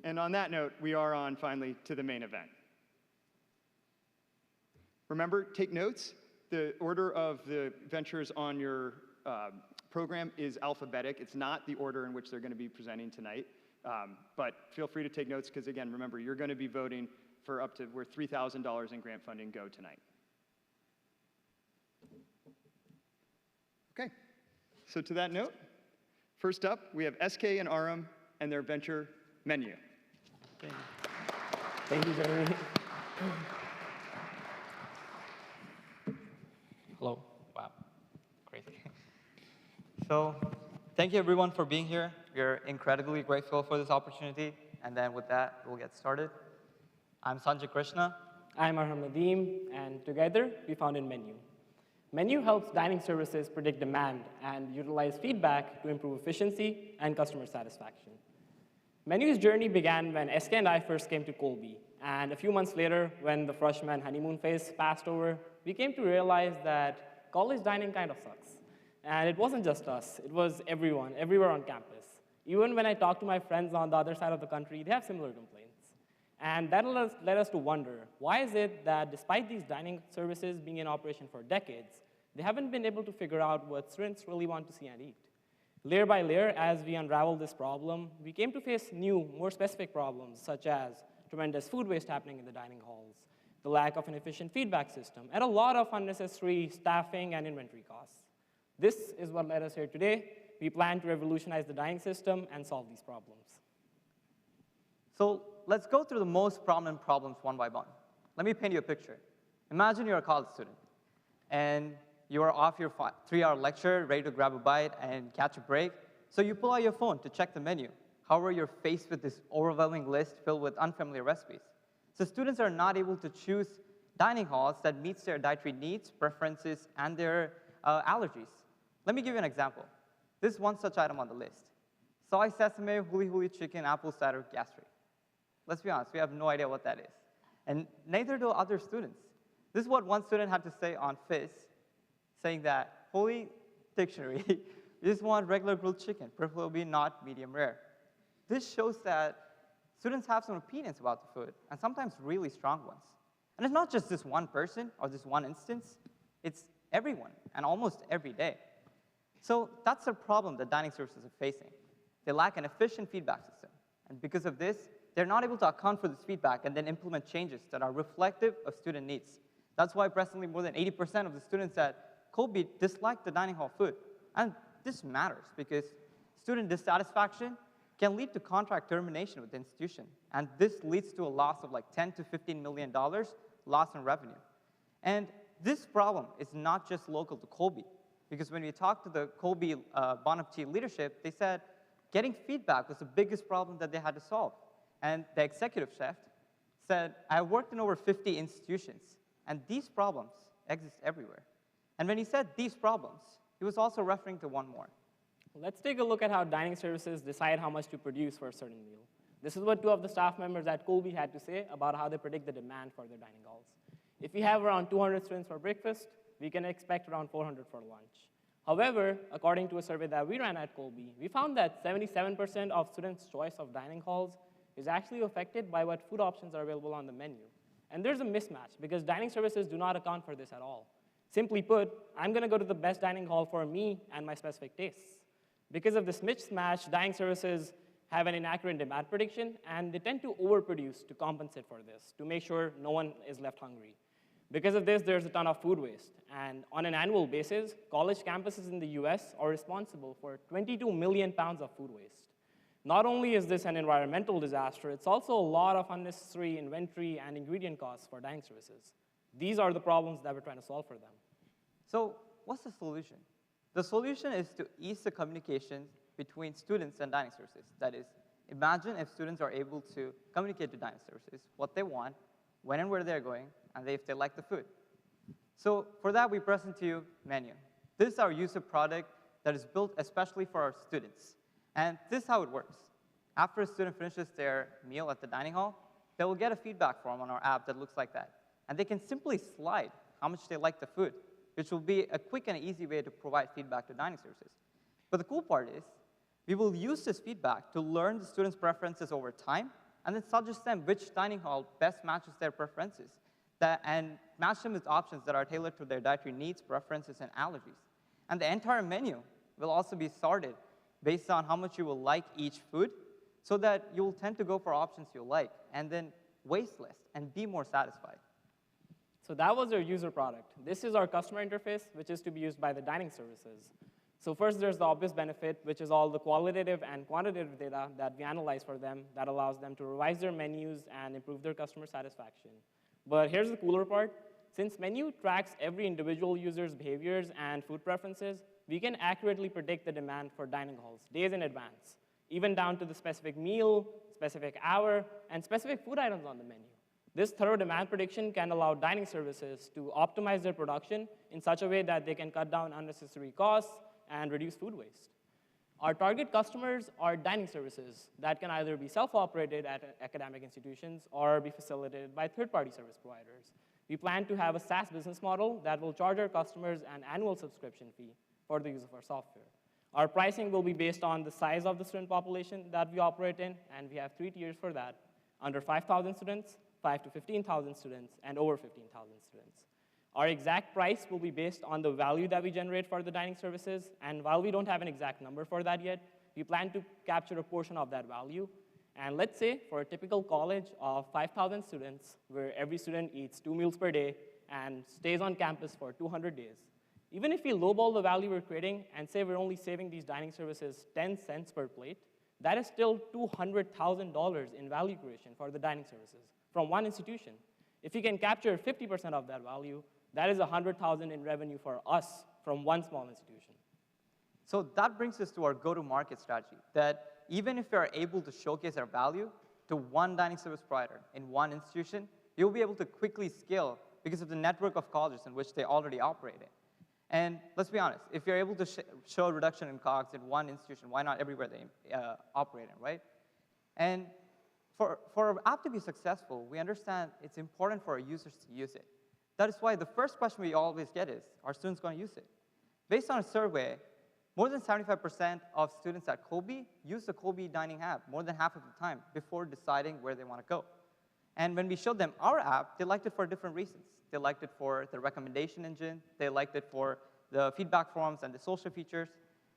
And on that note, we are on finally to the main event. Remember, take notes. The order of the ventures on your program is alphabetic. It's not the order in which they're going to be presenting tonight. But feel free to take notes because, again, remember, you're going to be voting for up to where $3,000 in grant funding go tonight. Okay, so to that note, first up, we have SK and Arhum and their venture, Menyou. Thank you, Chaudhry. Hello. Wow. Crazy. So thank you, everyone, for being here. We're incredibly grateful for this opportunity. And then with that, we'll get started. I'm Sanjay Krshna. I'm Arhum Nadeem, and together, we founded Menyou. Menyou helps dining services predict demand and utilize feedback to improve efficiency and customer satisfaction. Menyou's journey began when SK and I first came to Colby. And a few months later, when the freshman honeymoon phase passed over, we came to realize that college dining kind of sucks. And it wasn't just us. It was everyone, everywhere on campus. Even when I talk to my friends on the other side of the country, they have similar complaints. And that led us to wonder, why is it that despite these dining services being in operation for decades, they haven't been able to figure out what students really want to see and eat? Layer by layer, as we unraveled this problem, we came to face new, more specific problems, such as tremendous food waste happening in the dining halls, the lack of an efficient feedback system, and a lot of unnecessary staffing and inventory costs. This is what led us here today. We plan to revolutionize the dining system and solve these problems. So let's go through the most prominent problems one by one. Let me paint you a picture. Imagine you're a college student, and you're off your 3-hour lecture, ready to grab a bite and catch a break. So you pull out your phone to check the menu. However, you're faced with this overwhelming list filled with unfamiliar recipes. So students are not able to choose dining halls that meets their dietary needs, preferences, and their allergies. Let me give you an example. This is one such item on the list. Soy sesame, huli huli chicken, apple cider, gastric. Let's be honest, we have no idea what that is. And neither do other students. This is what one student had to say on FIS, saying that, holy dictionary, you just want regular grilled chicken, preferably not medium rare. This shows that students have some opinions about the food, and sometimes really strong ones. And it's not just this one person or this one instance, it's everyone, and almost every day. So that's the problem that dining services are facing. They lack an efficient feedback system. And because of this, they're not able to account for this feedback and then implement changes that are reflective of student needs. That's why presently more than 80% of the students at Colby dislike the dining hall food. And this matters because student dissatisfaction can lead to contract termination with the institution. And this leads to a loss of like $10 to $15 million loss in revenue. And this problem is not just local to Colby, because when we talked to the Colby Bon Appetit leadership, they said getting feedback was the biggest problem that they had to solve. And the executive chef said, I worked in over 50 institutions, and these problems exist everywhere. And when he said these problems, he was also referring to one more. Let's take a look at how dining services decide how much to produce for a certain meal. This is what 2 of the staff members at Colby had to say about how they predict the demand for their dining halls. If we have around 200 students for breakfast, we can expect around 400 for lunch. However, according to a survey that we ran at Colby, we found that 77% of students' choice of dining halls is actually affected by what food options are available on the menu. And there's a mismatch because dining services do not account for this at all. Simply put, I'm going to go to the best dining hall for me and my specific tastes. Because of this mismatch, dining services have an inaccurate demand prediction, and they tend to overproduce to compensate for this, to make sure no one is left hungry. Because of this, there's a ton of food waste. And on an annual basis, college campuses in the US are responsible for 22 million pounds of food waste. Not only is this an environmental disaster, it's also a lot of unnecessary inventory and ingredient costs for dining services. These are the problems that we're trying to solve for them. So what's the solution? The solution is to ease the communication between students and dining services. That is, imagine if students are able to communicate to dining services what they want, when and where they're going, and if they like the food. So for that, we present to you Menyou. This is our user product that is built especially for our students. And this is how it works. After a student finishes their meal at the dining hall, they will get a feedback form on our app that looks like that. And they can simply slide how much they like the food, which will be a quick and easy way to provide feedback to dining services. But the cool part is, we will use this feedback to learn the students' preferences over time and then suggest them which dining hall best matches their preferences, and match them with options that are tailored to their dietary needs, preferences, and allergies. And the entire menu will also be sorted based on how much you will like each food, so that you will tend to go for options you like, and then waste less and be more satisfied. So that was our user product. This is our customer interface, which is to be used by the dining services. So first, there's the obvious benefit, which is all the qualitative and quantitative data that we analyze for them that allows them to revise their menus and improve their customer satisfaction. But here's the cooler part. Since Menyou tracks every individual user's behaviors and food preferences, we can accurately predict the demand for dining halls days in advance, even down to the specific meal, specific hour, and specific food items on the menu. This thorough demand prediction can allow dining services to optimize their production in such a way that they can cut down unnecessary costs and reduce food waste. Our target customers are dining services that can either be self-operated at academic institutions or be facilitated by third-party service providers. We plan to have a SaaS business model that will charge our customers an annual subscription fee for the use of our software. Our pricing will be based on the size of the student population that we operate in, and we have 3 tiers for that: under 5,000 students, 5 to 15,000 students, and over 15,000 students. Our exact price will be based on the value that we generate for the dining services, and while we don't have an exact number for that yet, we plan to capture a portion of that value. And let's say for a typical college of 5,000 students, where every student eats 2 meals per day and stays on campus for 200 days, even if we lowball the value we're creating and say we're only saving these dining services 10 cents per plate, that is still $200,000 in value creation for the dining services from one institution. If we can capture 50% of that value, that is $100,000 in revenue for us from one small institution. So that brings us to our go-to-market strategy, that even if we are able to showcase our value to one dining service provider in one institution, you'll be able to quickly scale because of the network of colleges in which they already operate in. And let's be honest, if you're able to show a reduction in COGS in one institution, why not everywhere they operate in, right? And for our app to be successful, we understand it's important for our users to use it. That is why the first question we always get is, are students going to use it? Based on a survey, more than 75% of students at Colby use the Colby dining app more than half of the time before deciding where they want to go. And when we showed them our app, they liked it for different reasons. They liked it for the recommendation engine. They liked it for the feedback forms and the social features.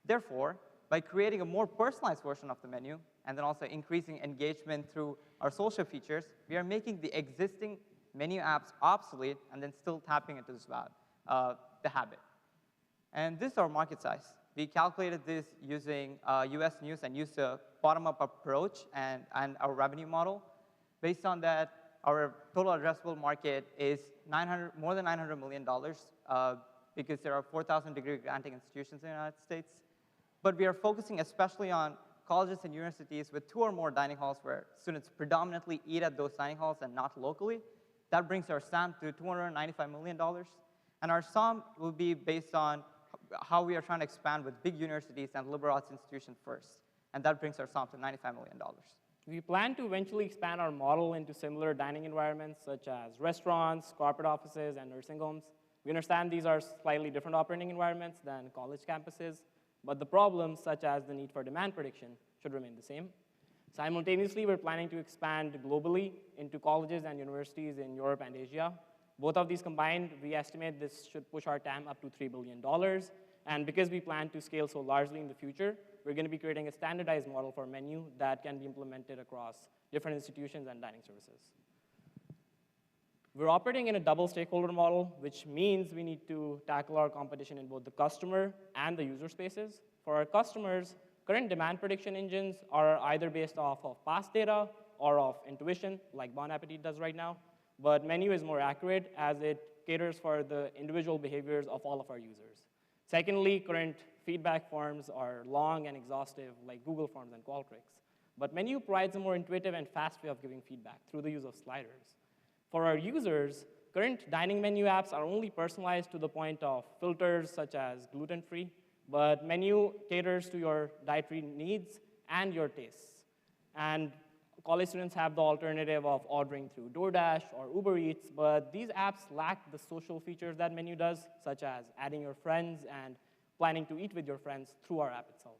Therefore, by creating a more personalized version of the menu and then also increasing engagement through our social features, we are making the existing menu apps obsolete and then still tapping into this the habit. And this is our market size. We calculated this using US News and used a bottom-up approach and our revenue model. Based on that, our total addressable market is more than $900 million because there are 4,000 degree granting institutions in the United States. But we are focusing especially on colleges and universities with 2 or more dining halls where students predominantly eat at those dining halls and not locally. That brings our SAM to $295 million. And our SOM will be based on how we are trying to expand with big universities and liberal arts institutions first. And that brings our SOM to $95 million. We plan to eventually expand our model into similar dining environments, such as restaurants, corporate offices, and nursing homes. We understand these are slightly different operating environments than college campuses, but the problems, such as the need for demand prediction, should remain the same. Simultaneously, we're planning to expand globally into colleges and universities in Europe and Asia. Both of these combined, we estimate this should push our TAM up to $3 billion. And because we plan to scale so largely in the future, we're going to be creating a standardized model for Menyou that can be implemented across different institutions and dining services. We're operating in a double stakeholder model, which means we need to tackle our competition in both the customer and the user spaces. For our customers, current demand prediction engines are either based off of past data or of intuition, like Bon Appetit does right now. But Menyou is more accurate as it caters for the individual behaviors of all of our users. Secondly, current feedback forms are long and exhaustive, like Google Forms and Qualtrics. But Menyou provides a more intuitive and fast way of giving feedback through the use of sliders. For our users, current dining menu apps are only personalized to the point of filters such as gluten-free, but Menyou caters to your dietary needs and your tastes. And college students have the alternative of ordering through DoorDash or Uber Eats, but these apps lack the social features that Menyou does, such as adding your friends and planning to eat with your friends through our app itself.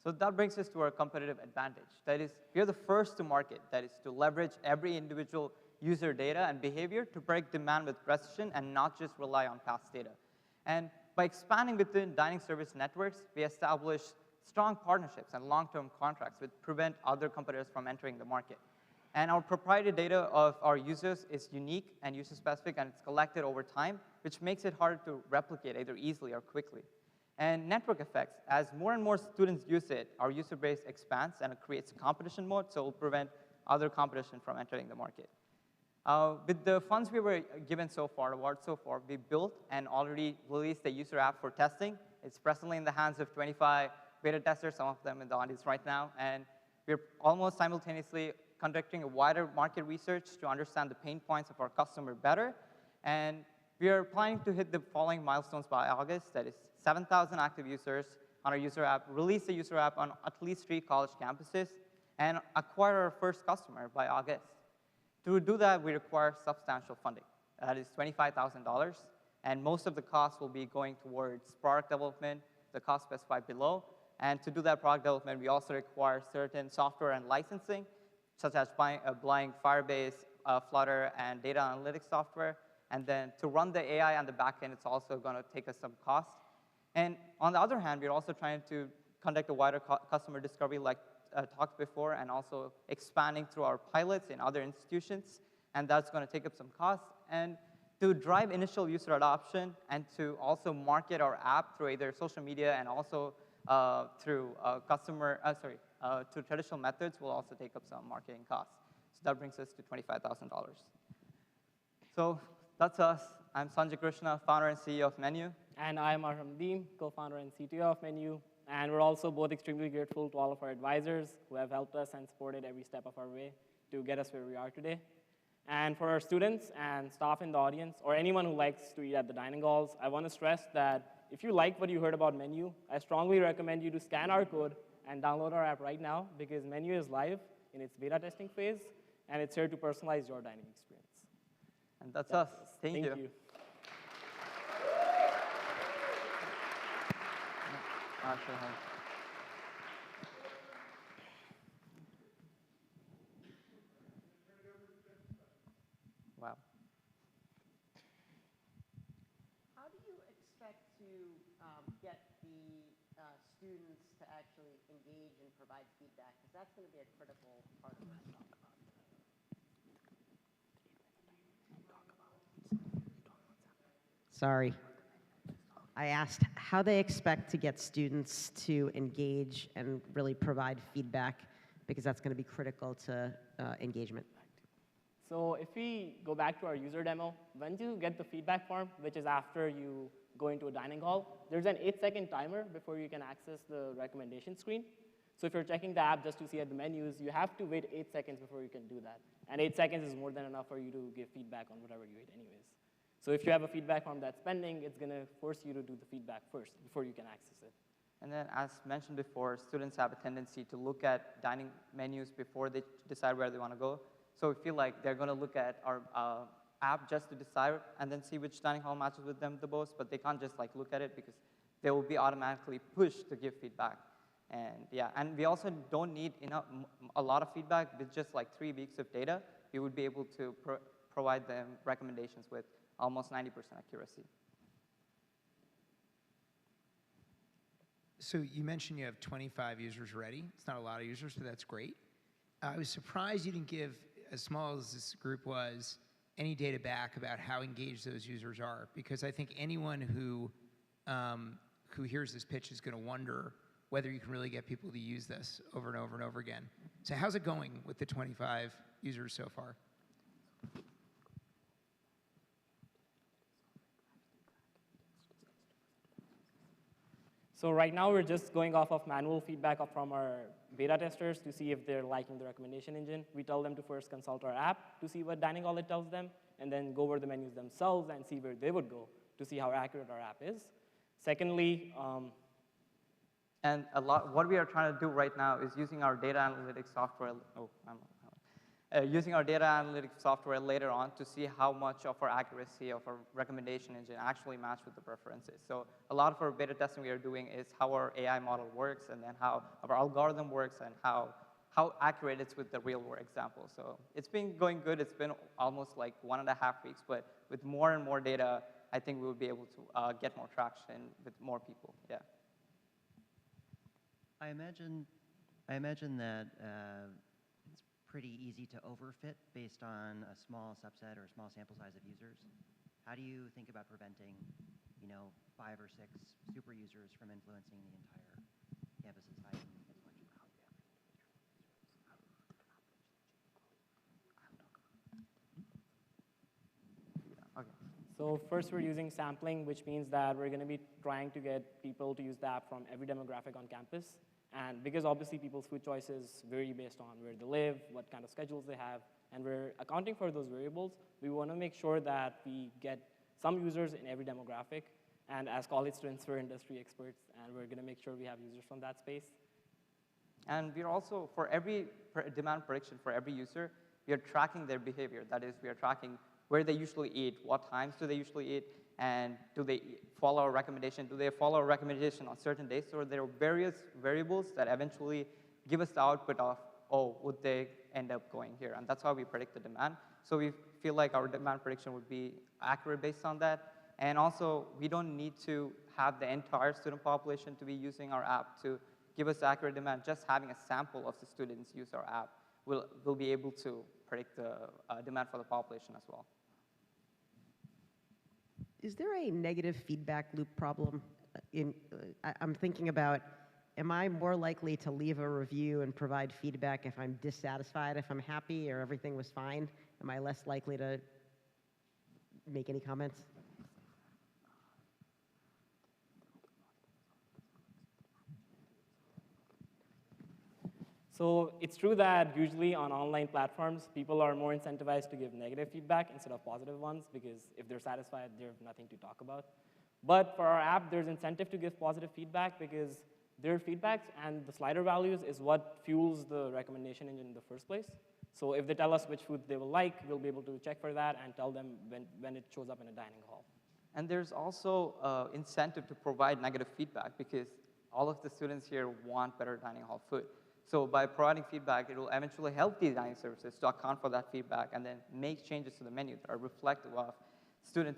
So that brings us to our competitive advantage. That is, we are the first to market. That is, to leverage every individual user data and behavior to predict demand with precision and not just rely on past data. And by expanding within dining service networks, we establish strong partnerships and long-term contracts which prevent other competitors from entering the market. And our proprietary data of our users is unique and user-specific, and it's collected over time, which makes it harder to replicate either easily or quickly. And network effects, as more and more students use it, our user base expands and it creates a competition mode, so it will prevent other competition from entering the market. With the funds we were given so far, awards so far, we built and already released a user app for testing. It's presently in the hands of 25 beta testers, some of them in the audience right now, and we're almost simultaneously conducting a wider market research to understand the pain points of our customer better. And we are planning to hit the following milestones by August. That is 7,000 active users on our user app, release the user app on at least 3 college campuses, and acquire our first customer by August. To do that, we require substantial funding. That is $25,000, and most of the costs will be going towards product development, the cost specified below. And to do that product development, we also require certain software and licensing, such as buying Firebase, Flutter, and data analytics software. And then to run the AI on the back end, it's also going to take us some cost. And on the other hand, we're also trying to conduct a wider customer discovery like talked before, and also expanding through our pilots in other institutions. And that's going to take up some costs. And to drive initial user adoption and to also market our app through either social media and also through through traditional methods will also take up some marketing costs. So that brings us to $25,000. So that's us. I'm Sanjay Krshna, founder and CEO of Menyou. And I'm Arhum, co-founder and CTO of Menyou. And we're also both extremely grateful to all of our advisors who have helped us and supported every step of our way to get us where we are today. And for our students and staff in the audience, or anyone who likes to eat at the dining halls, I want to stress that if you like what you heard about Menyou, I strongly recommend you to scan our code and download our app right now, because Menyou is live in its beta testing phase, and it's here to personalize your dining experience. And that's us. Thank you. Wow. How do you expect to get the students to actually engage and provide feedback? Because that's going to be a critical part of this. Sorry. I asked how they expect to get students to engage and really provide feedback, because that's going to be critical to engagement. So if we go back to our user demo, when you get the feedback form, which is after you go into a dining hall, there's an 8-second timer before you can access the recommendation screen. So if you're checking the app just to see at the menus, you have to wait 8 seconds before you can do that. And 8 seconds is more than enough for you to give feedback on whatever you ate anyways. So if you have a feedback form that's pending, it's going to force you to do the feedback first before you can access it. And then, as mentioned before, students have a tendency to look at dining menus before they decide where they want to go. So we feel like they're going to look at our app just to decide and then see which dining hall matches with them the most, but they can't just like look at it, because they will be automatically pushed to give feedback. And yeah, and we also don't need a lot of feedback. With just like 3 weeks of data, we would be able to provide them recommendations with almost 90% accuracy. So you mentioned you have 25 users ready. It's not a lot of users, but that's great. I was surprised you didn't give, as small as this group was, any data back about how engaged those users are, because I think anyone who hears this pitch is going to wonder whether you can really get people to use this over and over and over again. So how's it going with the 25 users so far? So right now, we're just going off of manual feedback from our beta testers to see if they're liking the recommendation engine. We tell them to first consult our app to see what dining hall it tells them, and then go over the menus themselves and see where they would go to see how accurate our app is. Secondly, and what we are trying to do right now is using our data analytics software. using our data analytics software later on to see how much of our accuracy of our recommendation engine actually match with the preferences. So a lot of our beta testing we are doing is how our AI model works, and then how our algorithm works, and how accurate it's with the real world example. So it's been going good. It's been almost like 1.5 weeks, but with more and more data, I think we will be able to get more traction with more people. Yeah. I imagine that it's pretty easy to overfit based on a small subset or a small sample size of users. How do you think about preventing, 5 or 6 super users from influencing the entire campus's height and intellectual? Okay. So first, we're using sampling, which means that we're going to be trying to get people to use the app from every demographic on campus. And because obviously people's food choices vary based on where they live, what kind of schedules they have, and we're accounting for those variables, we want to make sure that we get some users in every demographic. And as college students, we're industry experts, and we're going to make sure we have users from that space. And we're also, for every demand prediction for every user, we are tracking their behavior. That is, we are tracking where they usually eat, what times do they usually eat, and do they follow a recommendation? Do they follow a recommendation on certain days? So there are various variables that eventually give us the output of, oh, would they end up going here? And that's how we predict the demand. So we feel like our demand prediction would be accurate based on that. And also, we don't need to have the entire student population to be using our app to give us accurate demand. Just having a sample of the students use our app will be able to predict the demand for the population as well. Is there a negative feedback loop problem? I'm thinking about, am I more likely to leave a review and provide feedback if I'm dissatisfied, if I'm happy, or everything was fine? Am I less likely to make any comments? So it's true that usually on online platforms, people are more incentivized to give negative feedback instead of positive ones, because if they're satisfied, they have nothing to talk about. But for our app, there's incentive to give positive feedback, because their feedbacks and the slider values is what fuels the recommendation engine in the first place. So if they tell us which food they will like, we'll be able to check for that and tell them when it shows up in a dining hall. And there's also incentive to provide negative feedback, because all of the students here want better dining hall food. So by providing feedback, it will eventually help the dining services to account for that feedback and then make changes to the menu that are reflective of student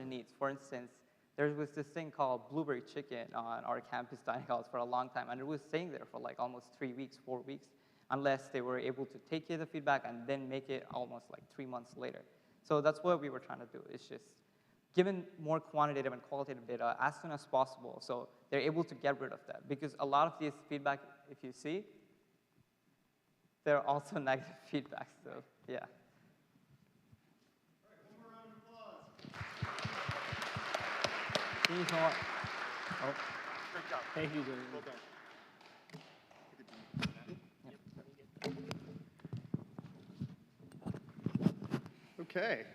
needs. For instance, there was this thing called blueberry chicken on our campus dining halls for a long time, and it was staying there for like almost 3 weeks, 4 weeks, unless they were able to take care of the feedback and then make it almost like 3 months later. So that's what we were trying to do. It's just given more quantitative and qualitative data as soon as possible, so they're able to get rid of that. Because a lot of these feedback, if you see, they're also negative feedback, so yeah. Thank you so much. Oh. Great job. Thank you, Jeremy. Well done. Okay.